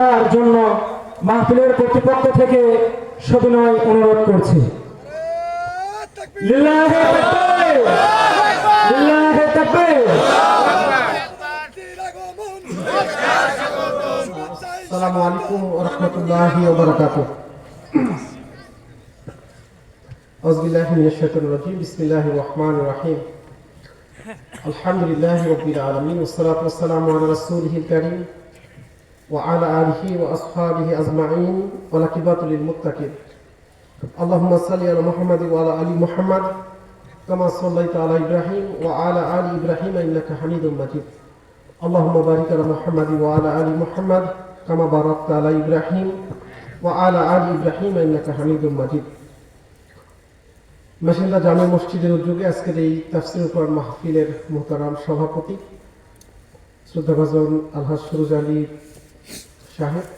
তার জন্য মাহফিলের কর্তৃপক্ষ থেকে সবিনয় অনুরোধ করছি। লিল্লাহি তাকবীর, লিল্লাহি তাকবীর। আসসালামু আলাইকুম ওয়া রাহমাতুল্লাহি ওয়া বারাকাতুহু। আউযু বিল্লাহি মিনাশ শাইতানির রাজীম। বিসমিল্লাহির রহমানির রহিম। আলহামদুলিল্লাহি রাব্বিল আলামিন ওয়াস সালাতু ওয়াস সালামু আলা রাসূলিহিল কারীম ওয়া আলা আলিহি ওয়া আসহাবিহি আজমাইন ওয়া লাকিবাতুল লিল মুত্তাকিন। আল্লাহুম্মা সাল্লি আলা মুহাম্মাদ ওয়া আলা আলি মুহাম্মাদ কামা সাল্লাইতা আলা ইব্রাহিম ওয়া আলা আলি ইব্রাহিম ইন্নাকা হামিদুম মাজিদ। আল্লাহুম্মা বারিক আলা মুহাম্মাদ ওয়া আলা আলি মুহাম্মাদ কামা বারাকতা আলা ইব্রাহিম ওয়া আলা আলি ইব্রাহিম ইন্নাকা হামিদুম মাজিদ। মেশিন্দা জামে মসজিদের উদ্যোগে আজকের এই তাফসীরুল কোরআন মাহফিলের মুহতারাম সভাপতি শ্রদ্ধাভাজন আলহাজ সুরুজ আলী সাহেব,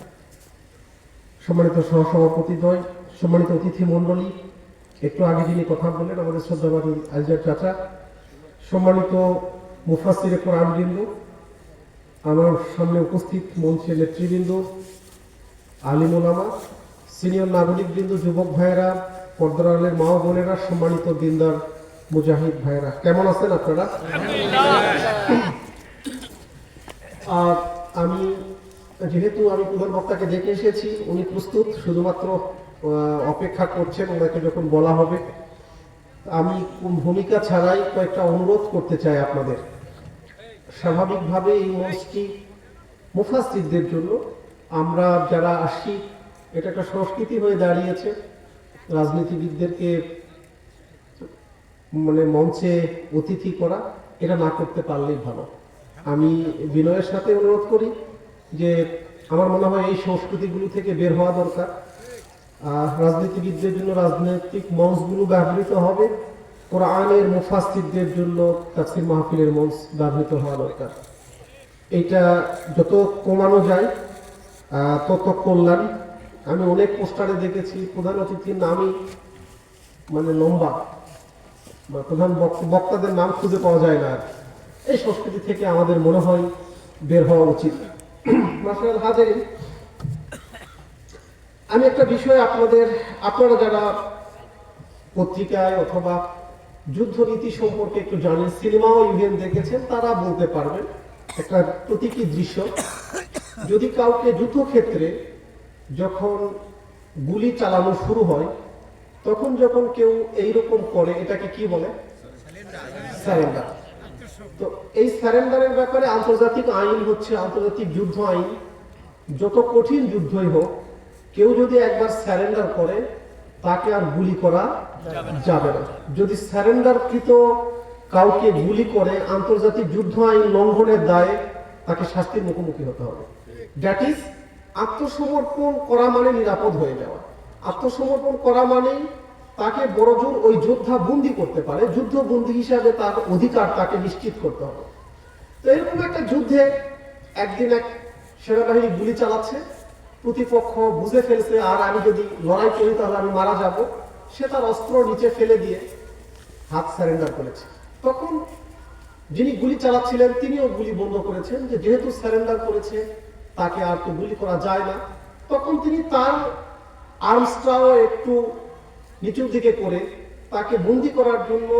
সম্মানিত সহসভাপতিদ্বয়, সম্মানিত অতিথি মণ্ডলী, একটু আগে যিনি কথা বললেন আমাদের শ্রদ্ধাভাজন আলজার চাচা, সম্মানিত মুফাসসিরে কোরআন বৃন্দ, আমার সামনে উপস্থিত মঞ্চের নেতৃবৃন্দ, আলিম ওলামা, সিনিয়র নাগরিক বৃন্দ, যুবক ভাইয়েরা, পর্দার আড়ালের মা ও বোনেরা, সম্মানিত দিনদার মুজাহিদ ভাইয়েরা, কেমন আছেন আপনারা? আর আমি যেহেতু প্রধান বক্তাকে দেখে এসেছি, উনি প্রস্তুত, শুধুমাত্র অপেক্ষা করছেন ওনাকে যখন বলা হবে। আমি ভূমিকা ছাড়াই কয়েকটা অনুরোধ করতে চাই আপনাদের। স্বাভাবিকভাবে এই মঞ্চটি মুফাসসিরদের জন্য, আমরা যারা আসি এটা একটা সংস্কৃতি হয়ে দাঁড়িয়েছে রাজনীতিবিদদেরকে মঞ্চে অতিথি করা, এটা না করতে পারলেই ভালো। আমি বিনয়ের সাথে অনুরোধ করি যে আমার মনে হয় এই সংস্কৃতিগুলো থেকে বের হওয়া দরকার। রাজনীতিবিদদের জন্য রাজনৈতিক মঞ্চগুলো ব্যবহৃত হবে, কোরআনের মুফাসসিরদের জন্য তাফসীর মাহফিলের মঞ্চ ব্যবহৃত হওয়া দরকার। এটা যত কমানো যায় তত কল্যাণ। আমি অনেক পোস্টারে দেখেছি প্রধান অতিথির নামই লম্বা, প্রধান বক্তাদের নাম খুঁজে পাওয়া যায় না। এই সংস্কৃতি থেকে আমাদের মনে হয় বের হওয়া উচিত। মাশাআল্লাহ হাজিরিন, আমি একটা বিষয় আপনারা যারা পত্রিকায় অথবা যুদ্ধনীতি সম্পর্কে একটু জানেন, সিনেমাও ইভেন দেখেছেন, তারা বলতে পারবেন একটা প্রতীকী দৃশ্য। যদি কাউকে যুদ্ধক্ষেত্রে যখন গুলি চালানো শুরু হয়, তখন যখন কেউ এইরকম করে, এটাকে কি বলে? সারেন্ডার। তো এই সারেন্ডারের ব্যাপারে আন্তর্জাতিক আইন হচ্ছে আন্তর্জাতিক যুদ্ধ আইন। যত কঠিন যুদ্ধই হোক, কেউ যদি একবার সারেন্ডার করে তাকে আর গুলি করা যাবে না। যদি সারেন্ডারকৃত কাউকে গুলি করে আন্তর্জাতিক যুদ্ধ আইন লঙ্ঘনের দায়ে তাকে শাস্তির মুখোমুখি হতে হবে। দ্যাট ইজ, আত্মসমর্পণ করা মানে নিরাপদ হয়ে যাওয়া। আত্মসমর্পণ করা মানে তাকে বড়জোর ওই যোদ্ধা বন্দী করতে পারে, যুদ্ধ বন্দী হিসাবে তার অধিকার তাকে নিশ্চিত করতে হবে। তো এরকম একটা যুদ্ধে একদিন এক সেনাবাহিনী গুলি চালাচ্ছে, প্রতিপক্ষ বুঝে ফেলছে আর আমি যদি লড়াই করি তাহলে আমি মারা যাব, সে তার অস্ত্র নিচে ফেলে দিয়ে হাত সারেন্ডার করেছে। তখন যিনি গুলি চালাচ্ছিলেন তিনিও গুলি বন্ধ করেছেন, যে যেহেতু সারেন্ডার করেছে তাকে আর তো গুলি করা যায় না। তখন তিনি তার আর্মসটাও একটু নিচুর দিকে করে তাকে বন্দি করার জন্য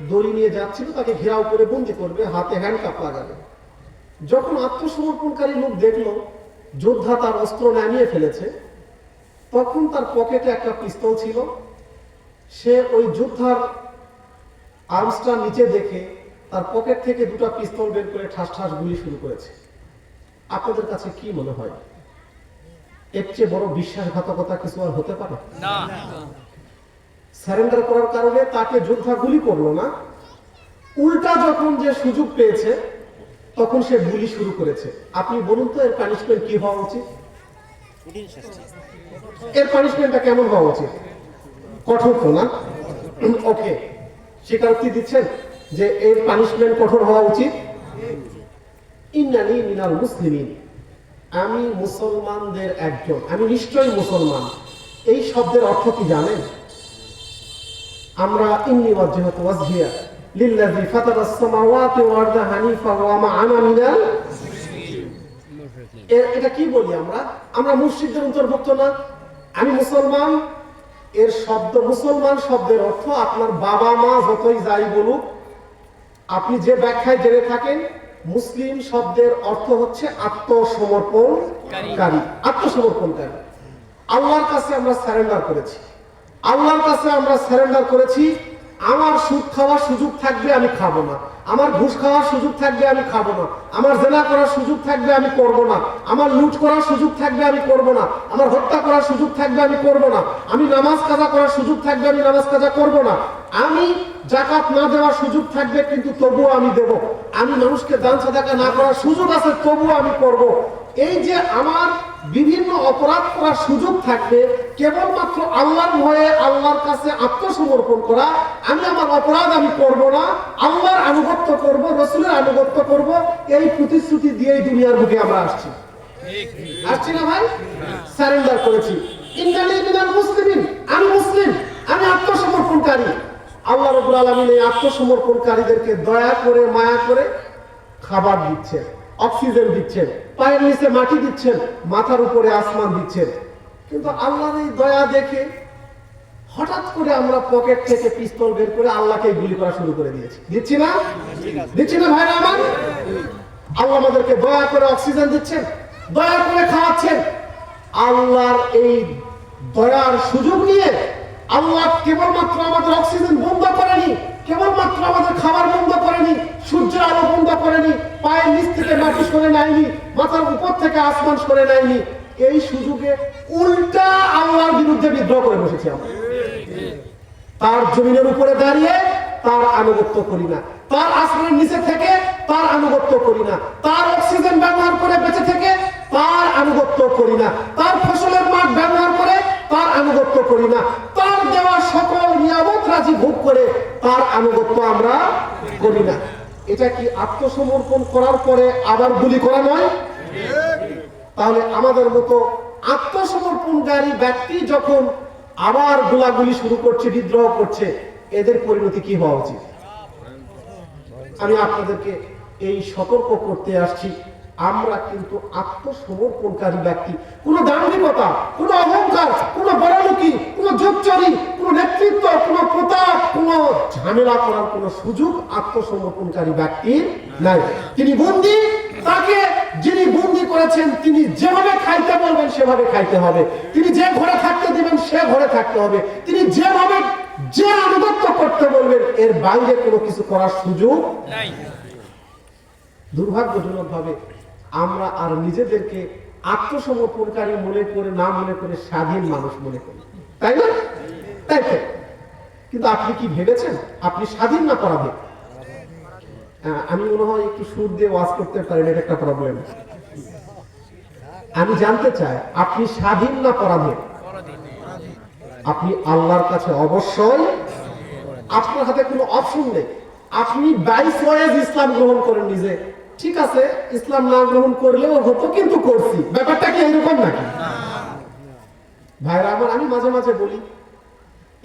দড়ি নিয়ে যাচ্ছিল, তাকে ঘেরাও করে বন্দি করবে, হাতে হ্যান্ডকাপ লাগাবে। যখন আত্মসমর্পণকারী লোক দেখলো যোদ্ধা তার অস্ত্র নামিয়ে ফেলেছে, তখন তার পকেটে একটা পিস্তল ছিল। সে ওই যোদ্ধার আর্মসটা নিচে দেখে তার পকেট থেকে দুটো পিস্তল বের করে ঠাস ঠাস গুলি শুরু করেছে। আপনাদের কাছে কি মনে হয়, এর চেয়ে বড় বিশ্বাসঘাতকতা কিছু আর হতে পারে? না। সারেন্ডার করার কারণে তাকে যোদ্ধা গুলি করলো না, উল্টা যখন যে সুযোগ পেয়েছে তখন সে গুলি শুরু করেছে। আপনি বলুন তো এর পানিশমেন্ট কি হওয়া উচিত? এর পানিশমেন্টটা কেমন হওয়া উচিত? কঠোর তো না? ওকে, স্বীকারোক্তি দিচ্ছেন যে এর পানিশমেন্ট কঠোর হওয়া উচিত। ইন্নানি মিনাল মুসলিমিন, আমি মুসলমানদের একজন, আমি নিশ্চয়ই মুসলমান। এই শব্দের অর্থ কি জানেন? আমরা ইন্নী ওয়াজহাতু ওয়াজহিয়া লিল্লাযী ফাতারাস সামাওয়াতি ওয়াল আরদা হানিফা ওয়া মা আনা মিনাল এটা কি বলি আমরা? আমরা মুশরিকদের অন্তর্ভুক্ত না। আমি মুসলমান, এর শব্দ মুসলমান শব্দের অর্থ আপনার বাবা মা যতই যাই বলুক, আপনি যে ব্যাখ্যায় জেনে থাকেন, মুসলিম শব্দের অর্থ হচ্ছে আত্মসমর্পণকারী। আত্মসমর্পণকারী। আল্লাহর কাছে আমরা সারেন্ডার করেছি। আল্লাহর কাছে আমরা সারেন্ডার করেছি। আমার সুদ খাওয়ার সুযোগ থাকবে, আমি খাবো না। আমার ঘুষ খাওয়ার সুযোগ থাকবে, আমি খাবো না। আমার জেনা করার সুযোগ থাকবে, আমি করব না। আমার লুট করার সুযোগ থাকবে, আমি করব না। আমার হত্যা করার সুযোগ থাকবে, আমি করব না। আমি নামাজ কাজা করার সুযোগ থাকবে, আমি নামাজ কাজা করব না। আমি যাকাত না দেওয়ার সুযোগ থাকবে, কিন্তু তবুও আমি দেব। আমি মানুষকে দান সাদাকা না করার সুযোগ আছে, তবুও আমি করব। এই যে আমার বিভিন্ন অপরাধ করার সুযোগ থাকবে, কেবলমাত্র আল্লাহর ভয়ে আল্লাহর কাছে আত্মসমর্পণ করা। আমি আমার অপরাধ আমি করব না, আল্লাহর আনুগত্য করব, রাসূলের আনুগত্য করব, এই প্রতিশ্রুতি দিয়েই দুনিয়ার বুকে আমরা আসছি। আসছি না ভাই? সারেন্ডার করেছি। ইন্নানি মিনাল মুসলিমিন, আমি মুসলিম, আমি আত্মসমর্পণকারী। আল্লাহ রাব্বুল আলামিন এই আত্মসমর্পণকারীদেরকে দয়া করে মায়া করে খাবার দিচ্ছেন, অক্সিজেন দিচ্ছেন, পায়ের নিচে মাটি দিচ্ছেন, মাথার উপরে আসমান দিচ্ছেন। কিন্তু আল্লাহর এই দয়া দেখে হঠাৎ করে আমরা পকেট থেকে পিস্তল বের করে আল্লাহকে গুলি করা শুরু করে দিয়েছি। দিচ্ছি না? দিচ্ছি না ভাইরা আমার? আল্লাহ আমাদেরকে দয়া করে অক্সিজেন দিচ্ছেন, দয়া করে খাওয়াচ্ছেন। আল্লাহর এই দয়ার সুযোগ নিয়ে আল্লাহ কেবলমাত্র আমাদের অক্সিজেন বন্ধ করেনি, কেবলমাত্র আমাদের খাবার বন্ধ করেনি, সূর্যের আলো বন্ধ করেনি, পায়ের নিচ থেকে মাটি সরে নেয়নি, মাথার উপর থেকে আসমান সরে নেয়নি। এই সুযোগে উল্টা আল্লাহর বিরুদ্ধে বিদ্রোহ করে বসেছি আমরা। তার জমিনের উপরে দাঁড়িয়ে তার আনুগত্য করি না, তার আসমানের নিচে থেকে তার আনুগত্য করি না, তার অক্সিজেন ব্যবহার করে বেঁচে থেকে তার আনুগত্য করি না, তার ফসলের মাঠ ব্যবহার করে তার আনুগত্য করি না, তার দেওয়া সকল নিয়ামত রাজি ভোগ করে তার আনুগত্য আমরা করি না। এটা কি আত্মসমর্পণ করার পরে আবার গুলি করা নয়? তাহলে আমাদের মতো আত্মসমর্পণকারী ব্যক্তি যখন আবার গোলাগুলি শুরু করছে, বিদ্রোহ করছে, এদের পরিণতি কি হওয়া উচিত? আমি আপনাদেরকে এই সতর্ক করতে আসছি। আমরা কিন্তু আত্মসমর্পণকারী ব্যক্তি। কোন দাম্ভিকতা, কোন অহংকার, কোন বড়লোকি, কোন যোগচুরি, কোন নেতৃত্ব, কোন প্রতাপ, কোন ঝামেলা করার কোন সুযোগ আত্মসমর্পণকারী ব্যক্তির নাই। তিনি বন্দী, তাকে যিনি বন্দী করেছেন তিনি যেভাবে খাইতে বলবেন সেভাবে খাইতে হবে। তিনি যে ঘরে থাকতে দিবেন সে ঘরে থাকতে হবে। তিনি যেভাবে যে আনুগত্য করতে বলবেন এর বাইরে কোনো কিছু করার সুযোগ নাই। দুর্ভাগ্যজনক ভাবে আমরা আর নিজেদেরকে আত্মসমর্পণকারী মনে করে না মনে করে স্বাধীন মানুষ মনে করি, তাই না? তাই তো। কিন্তু আপনি কি ভেবেছেন আপনি স্বাধীন না পরাধীন? আমি মনে হয় একটু সুর দিয়ে ওয়াজ করতে পারেন, এটা একটা প্রবলেম। আমি জানতে চাই আপনি স্বাধীন না পরাধীন? আপনি আল্লাহর কাছে অবশ্যই, আপনার হাতে কোনো অপশন নেই। আপনি 22 ওয়াইজ ইসলাম গ্রহণ করেন নিজে, ঠিক আছে, ইসলাম না গ্রহণ করলেও হতো, কিন্তু করছি। ব্যাপারটা কি এরকম নাকি ভাইরা আমার? আমি মাঝে মাঝে বলি,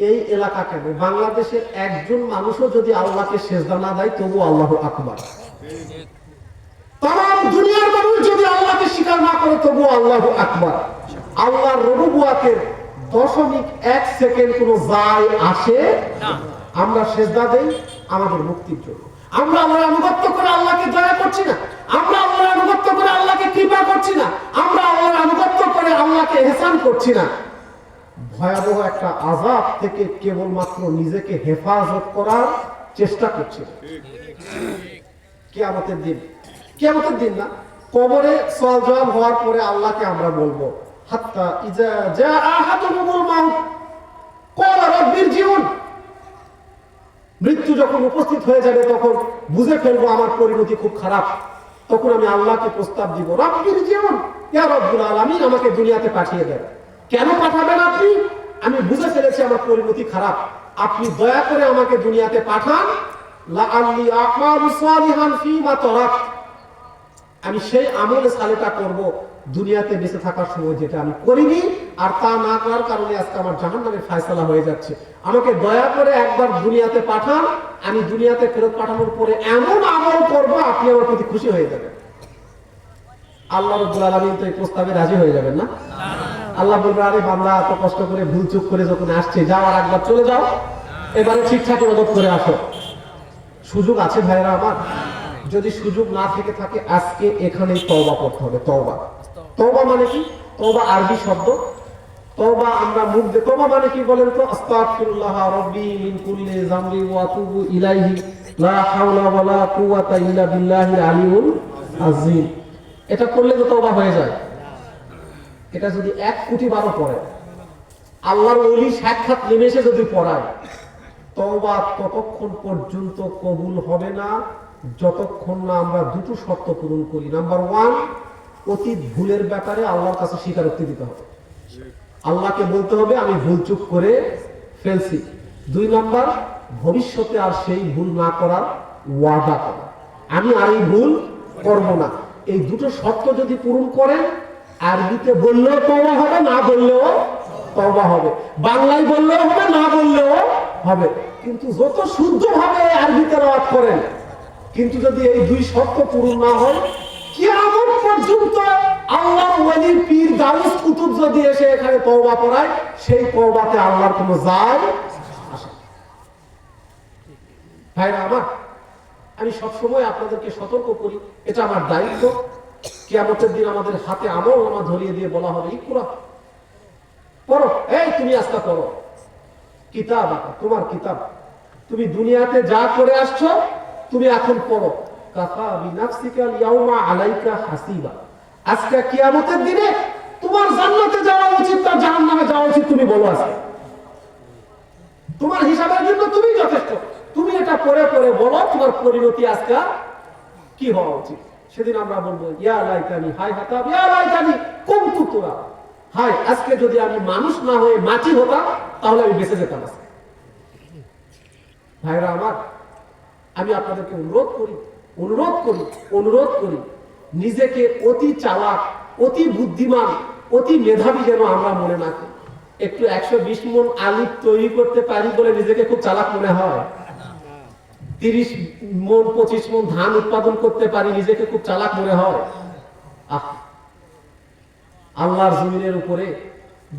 এই এলাকা কেন, বাংলাদেশের একজন মানুষও যদি আল্লাহকে সেজদা না দেয় তবু আল্লাহু আকবার। তাম দুনিয়ার মানুষ যদি আল্লাহকে স্বীকার না করে তবু আল্লাহু আকবার। আল্লাহর রুবুবিয়তের 0.1 সেকেন্ড কোনো যায় আসে না। আমরা সেজদা দেই আমাদের মুক্তির জন্য। আমরা আল্লাহর আনুগত্য করে আল্লাহকে দয়া করছি না, আমরা আল্লাহর আনুগত্য করে আল্লাহকে কৃপা করছি না, আমরা আল্লাহর আনুগত্য করে আল্লাহকে ইহসান করছি না। ভয়াবহ একটা আযাব থেকে কেবলমাত্র নিজেকে হেফাজত করার চেষ্টা করছি। কিয়ামতের দিন, কিয়ামতের দিন না, কবরে সওয়াল জবাব হওয়ার পরে আল্লাহকে আমরা বলবো, হাত্তা ইজা জা আহাদুহুমুল মাউত ক্বালা রাব্বিরজিউন। মৃত্যু যখন উপস্থিত হয়ে যাবে তখন বুঝে ফেলবো আমার পরিণতি খুব খারাপ। তখন আমি আল্লাহকে প্রস্তাব দিব, রাব্বিরজিউন, ইয়া রাব্বুল আলামিন, আমাকে দুনিয়াতে পাঠিয়ে দেন। কেন পাঠাবেন আপনি? আমি বুঝে ফেলেছি আমার পরিণতি খারাপ, আপনি দয়া করে আমাকে দুনিয়াতে পাঠান। লাআল্লি আ'মালু সালিহান ফীমা তারাক, আমি সেই আমলে সালেহটা করব দুনিয়াতে বেঁচে থাকার সময় যেটা আমি করিনি, আর তা না করার কারণে আজকে আমার জাহান্নামের ফয়সালা হয়ে যাচ্ছে। আমাকে দয়া করে একবার দুনিয়াতে পাঠান, আমি দুনিয়াতে ফেরত পাঠানোর পরে এমন আমল করব আপনি আমার প্রতি খুশি হয়ে যাবেন। আল্লাহ রাব্বুল আলামিন তো এই প্রস্তাবে রাজি হয়ে যাবেন না? আল্লাহ বলবে, আরে বান্দা এত কষ্ট করে ভুল চুক করে যখন আসছে, যাও আর একবার চলে যাও, এবারে ঠিকঠাক ইবাদত করে আসো। সুযোগ আছে ভাইরা আমার। যদি সুযোগ না থেকে থাকে, আজকে এখানেই তওবা করতে হবে। তওবা, তওবা মানে কি? তওবা আরবি শব্দ। তওবা আমরা মুখ দিয়ে, তওবা মানে কি বলেন তো? আস্তাগফিরুল্লাহ রাব্বি মিন কুল্লি যামবি ওয়া আতুবু ইলাইহি লা হাওলা ওয়ালা কুওয়াতা ইল্লা বিল্লাহিল আলিয়্যুল আযীম। এটা করলে তো তওবা হয়ে যায়। এটা যদি 1 কোটি বারো পড়ে, আল্লাহর ওলি সাক্ষাৎ নিমেষে যদি পড়ায়, তওবা ততক্ষণ পর্যন্ত কবুল হবে না যতক্ষণ না আমরা দুটো শর্ত পূরণ করি। নাম্বার 1, অতীত ভুলের ব্যাপারে আল্লাহর কাছে স্বীকারোক্তি দিতে হবে। আল্লাহকে বলতে হবে আমি ভুল চুক করে ফেলছি। 2 নাম্বার, ভবিষ্যতে আর সেই ভুল না করার ওয়াদা করা, আমি আর এই ভুল করব না। এই দুটো শর্ত যদি পূরণ করেন, আরবিতে বললেও তওবা হবে, না বললেও তওবা হবে। বাংলায় বললেও হবে, না বললেও হবে। কিন্তু যত শুদ্ধভাবে আরবিতে তেলাওয়াত করেন, কিন্তু যদি এই 2 শর্ত পূরণ না হয়, কিয়ামত পর্যন্ত আল্লাহর ওলি পীর গাউস কুতুব যদি এসে এখানে তওবা পড়ায়, সেই তওবাতে আল্লাহর কোনো যায় আসে না। ভাইরা আমার, আমি সবসময় আপনাদেরকে সতর্ক করি, এটা আমার দায়িত্ব। কিয়ামতের দিন আমাদের হাতে আমলনামা ধরিয়ে দিয়ে বলা হবে, ইকরা, পড়ো, এই তুমি আজকে পড়ো, কিতাব তোমার কিতাব, তুমি দুনিয়াতে যা করে আসছো তুমি এখন পড়ো। কাফা বিনাফসিকা ইয়াউমা আলাইকা হাসিবা। আজকে কিয়ামতের দিনে তোমার জান্নাতে যাওয়া উচিত না জাহান্নামে যাওয়া উচিত, তুমি বলো আজকে। তোমার হিসাবের জন্য তুমি যথেষ্ট। তুমি এটা পড়ে পড়ে বলো তোমার পরিণতি আজকে কি হওয়া উচিত। সেদিন আমরা বলবো, ইয়া লাইতানি, হায় হাতাব, ইয়া লাইতানি কুনতু তুরাব। হায়, আজকে যদি আমি মানুষ না হয়ে মাটি হতাম, তাহলে আমি বেঁচে যেতাম আজকে। ভাইরা আমার, আমি আপনাদেরকে অনুরোধ করি, নিজেকে অতি চালাক, অতি বুদ্ধিমান, অতি মেধাবী যেন আমরা মনে না করি। একটু 120 মণ আলু তৈরি করতে পারি বলে নিজেকে খুব চালাক মনে হয়। 30 মণ 25 মণ ধান উৎপাদন করতে পারি, নিজেকে খুব চালাক মনে হয়। আল্লাহর জমিনের উপরে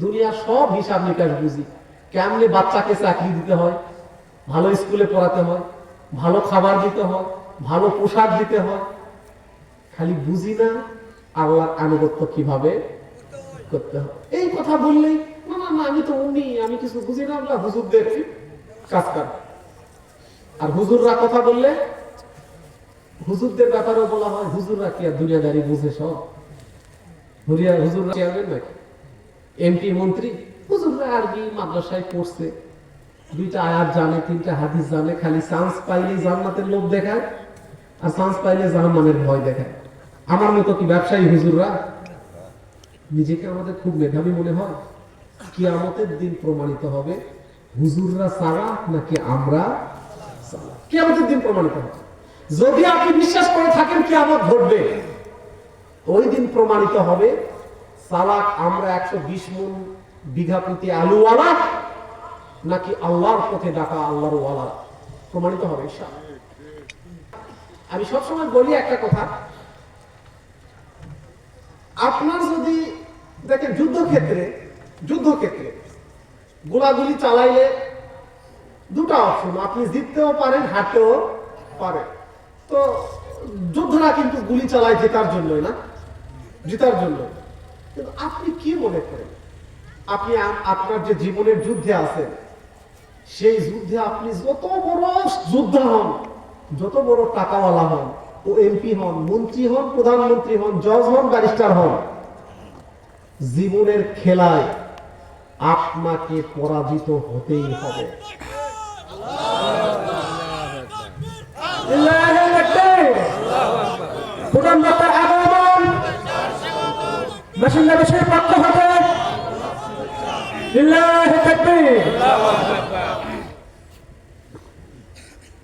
দুনিয়ার সব হিসাব নিকাশ বুঝি। কেমনে বাচ্চাকে চাকরি দিতে হয়, ভালো স্কুলে পড়াতে হয়, ভালো খাবার দিতে হয়, ভালো পোশাক দিতে হয়, খালি বুঝি না আল্লাহর আনুগত্য কিভাবে করতে হয়। এই কথা বললেই, না না না, আমি তো উনি, আমি কিছু বুঝি না, আল্লাহ হুজুরদের কাজ কর। আর হুজুররা কথা বললে, হুজুরদের ব্যাপারেও বলা হয়, হুজুররা কি আর দুনিয়াদারি বুঝে? সব হুজুররা চেয়ারম্যান নাকি, এমপি মন্ত্রী? হুজুররা আরবি মাদ্রাসায় পড়ছে, 2টা আয়াত জানে, 3টা হাদিস জানে, খালি চান্স পাইলে জান্নাতের লোভ দেখায় আর চান্স পাইলে জাহান্নামের ভয় দেখায়। আমার মতো কি ব্যবসায়ী হুজুররা? নিজেকে আমাদের খুব মেধাবী মনে হয়। কিয়ামতের দিন প্রমাণিত হবে হুজুররা সালা নাকি আমরা সালা। কিয়ামতের দিন প্রমাণিত হবে। যদি আপনি বিশ্বাস করে থাকেন কিয়ামত ঘটবে, ওই দিন প্রমাণিত হবে সালাক আমরা 120 মণ বিঘা প্রতি আলুওয়ালা নাকি আল্লাহর পথে ডাকা আল্লাহর ওয়ালা, প্রমাণিত হবে ইনশাআল্লাহ। আমি সবসময় বলি একটা কথা, আপনার যদি দেখেন যুদ্ধক্ষেত্রে গোলাগুলি চালাইলে 2টা অপশন, আপনি জিততেও পারেন, হারতেও পারেন। তো যোদ্ধারা কিন্তু গুলি চালায় জেতার জন্যই না, জেতার জন্য। কিন্তু আপনি কি মনে করেন, আপনি আপনার যে জীবনের যুদ্ধে আছেন, সেই যুদ্ধে আপনি যত বড় যোদ্ধা হন, যত বড় টাকাওয়ালা হন, ও এমপি হন, মন্ত্রী হন, প্রধানমন্ত্রী হন, জজ হন, ব্যারিস্টার হন, জীবনের খেলায় আপনাকে পরাজিত হতেই হবে। পক্ষ হতে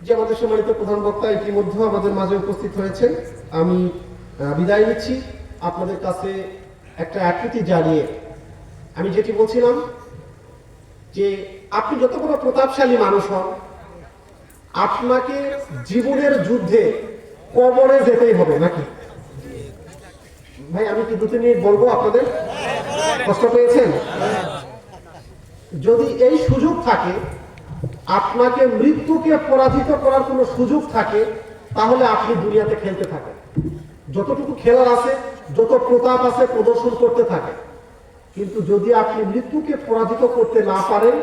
যে আমাদের সম্মানিত প্রধান বক্তা ইতিমধ্যে আমাদের মাঝে উপস্থিত হয়েছেন, আমি বিদায় নিচ্ছি আপনাদের কাছে একটা আকুতি জানিয়ে। আমি যেটি বলছিলাম যে আপনি যত বড় প্রতাপশালী মানুষ হন, আপনাকে জীবনের যুদ্ধে কবরে যেতেই হবে নাকি? ভাই আমি কি 2-3 মিনিট বলবো আপনাদের? কষ্ট পেয়েছেন? যদি এই সুযোগ থাকে, আপনাকে মৃত্যুকে পরাজিত করার কোনো সুযোগ থাকে, তাহলে আপনি দুনিয়াতে খেলতে থাকেন, যতটুকু খেলার আছে, যত প্রতাপ আছে প্রদর্শন করতে থাকে। কিন্তু যদি আপনি মৃত্যুকে পরাজিত করতে না পারেন,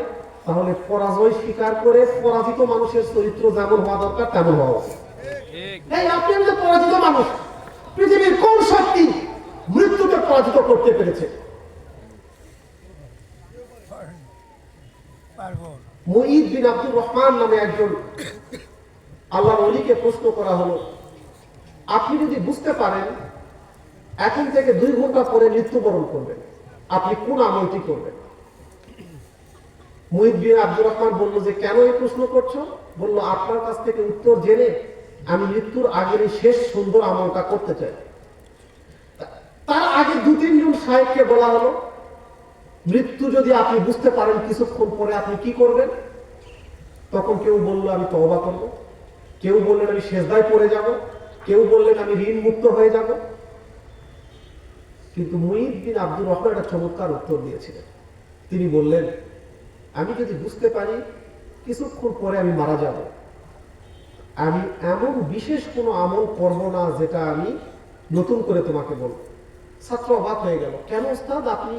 তাহলে পরাজয় স্বীকার করে পরাজিত মানুষের চরিত্র যেমন হওয়া দরকার তেমন হওয়া উচিত। এই আপনি যে পরাজিত মানুষ, পৃথিবীর কোন শক্তি মৃত্যুকে পরাজিত করতে পেরেছে? মুঈদ বিন আব্দুর রহমান নামে একজন আল্লাহর ওলিকে প্রশ্ন করা হলো, আপনি যদি বুঝতে পারেন এখন থেকে 2 ঘন্টা পরে মৃত্যুবরণ করবেন, আপনি কোন আমলটি করবেন? মুঈদ বিন আব্দুর রহমান বলল যে, কেন এই প্রশ্ন করছো? বলল, আপনার কাছ থেকে উত্তর জেনে আমি মৃত্যুর আগের এই শেষ সুন্দর আমলটা করতে চাই। তার আগে 2-3 জন সাহেবকে বলা হলো, মৃত্যু যদি আপনি বুঝতে পারেন কিছুক্ষণ পরে আপনি কি করবেন? তখন কেউ বলল, আমি তওবা করব, কেউ বললেন আমি সেজদায় পড়ে যাব, কেউ বললেন আমি ঋণ মুক্ত হয়ে যাব। কিন্তু মুঈদ বিন আব্দুর রহমান একটা চমৎকার উত্তর দিয়েছিলেন। তিনি বললেন, আমি যদি বুঝতে পারি কিছুক্ষণ পরে আমি মারা যাব, আমি এমন বিশেষ কোনো আমল করব না যেটা আমি নতুন করে তোমাকে বলব। ছাত্র অবাক হয়ে গেল, কেন ওস্তাদ, আপনি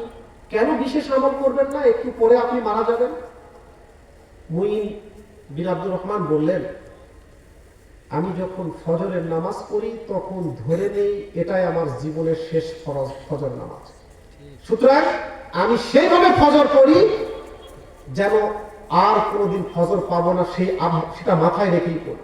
কেন বিশেষ আমল করবেন না, একটু পরে আপনি মারা যাবেন? মুঈদ বিন আব্দুর রহমান বললেন, আমি যখন ফজরের নামাজ পড়ি তখন ধরে নেই এটাই আমার জীবনের শেষ ফজর নামাজ। সুতরাং আমি সেইভাবে ফজর পড়ি যেন আর কোনোদিন ফজর পাবো না, সেটা মাথায় রেখেই পড়ি।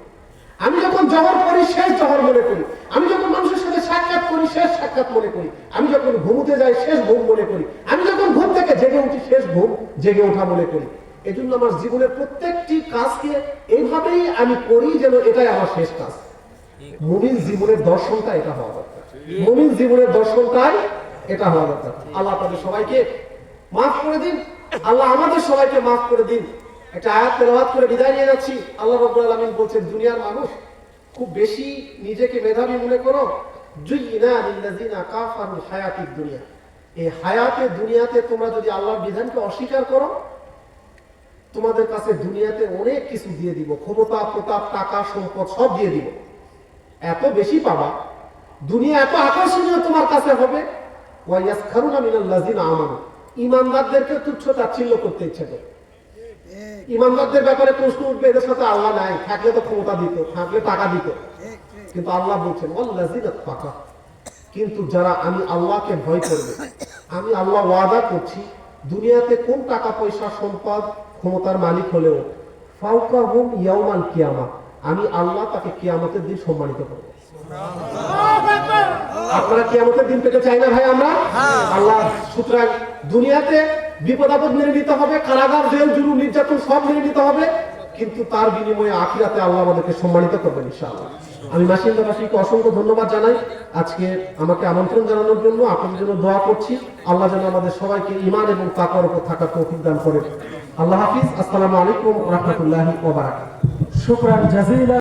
আমি যখন জহর পড়ি শেষ জহর মনে করি, আমি যখন মানুষের সাথে সাক্ষাৎ করি শেষ সাক্ষাৎ মনে করি, আমি যখন ঘুমোতে যাই শেষ ঘুম মনে করি, আমি যখন ঘুম থেকে জেগে উঠি শেষ ঘুম জেগে ওঠা মনে করি। এজন্য আমার জীবনের প্রত্যেকটি কাজকে এইভাবেই আমি করি যেন এটাই আমার শেষ কাজ। মুমিন জীবনের দর্শনটা এটা হওয়া দরকার, মুমিন জীবনের দর্শনটাই এটা হওয়া দরকার। আল্লাহ আপনাদের সবাইকে মাফ করে দিন, আল্লাহ আমাদের সবাইকে মাফ করে দিন। একটা আয়াত তেলাওয়াত করে বিদায় নিয়ে যাচ্ছি। আল্লাহ রাব্বুল আলামিন বলছেন, দুনিয়ার মানুষ খুব বেশি নিজেকে মেধাবী মনে করো, জুয়িনা লিল্লাযিনা কাফারু হায়াতিদ দুনিয়া, এই হায়াতে দুনিয়াতে তোমরা যদি আল্লাহর বিধানকে অস্বীকার করো, তোমাদের কাছে দুনিয়াতে অনেক কিছু দিয়ে দিব, ক্ষমতা প্রতাপ টাকা সম্পদ সব দিয়ে দিব, এত বেশি পাবা, দুনিয়া এত আকর্ষণীয় তোমার কাছে হবে। ওয়া ইয়াসখারুনা মিনাল্লাযিনা আমানু, ঈমানদারদেরকে তুচ্ছ তাচ্ছিল্য করতে ইচ্ছে করে। ঈমানদারদের ব্যাপারে প্রশ্ন উঠবে, এদের সাথে আল্লাহ নাই, থাকলে তো ক্ষমতা দিত, থাকলে টাকা দিত। কিন্তু আল্লাহ বলছেন ওয়াল্লাযিনা তাকা, কিন্তু যারা আমি আল্লাহকে ভয় করবে, আমি আল্লাহ ওয়াদা করছি দুনিয়াতে কোন টাকা পয়সা সম্পদ ক্ষমতার মালিক হলেও ফাওকাহুম ইয়াউমাল কিয়ামা, আমি আল্লাহ তাকে কিয়ামতের দিন সম্মানিত করব। আপনারা কিয়ামতের দিন পেতে চাই না ভাই আমরা? আল্লাহ, সুতরাং দুনিয়াতে বিপদ আপদ মেনে নিতে হবে, কারাগার জেল জুলুম নির্যাতন সব মেনে নিতে হবে, কিন্তু তার বিনিময়ে আখিরাতে আল্লাহ আমাদেরকে সম্মানিত করবেন ইনশাআল্লাহ। আমি মাসিন্দাবাসীকে অসংখ্য ধন্যবাদ জানাই আজকে আমাকে আমন্ত্রণ জানানোর জন্য। আপনাদের জন্য দোয়া করছি, আল্লাহ যেন আমাদের সবাইকে ঈমান এবং তাকওয়ার উপর থাকার তৌফিক দান করেন। আল্লাহ হাফিজ। আসসালামু আলাইকুম ওয়া রাহমাতুল্লাহি ওয়া বারাকাতুহু। শুকরান জাযীলা।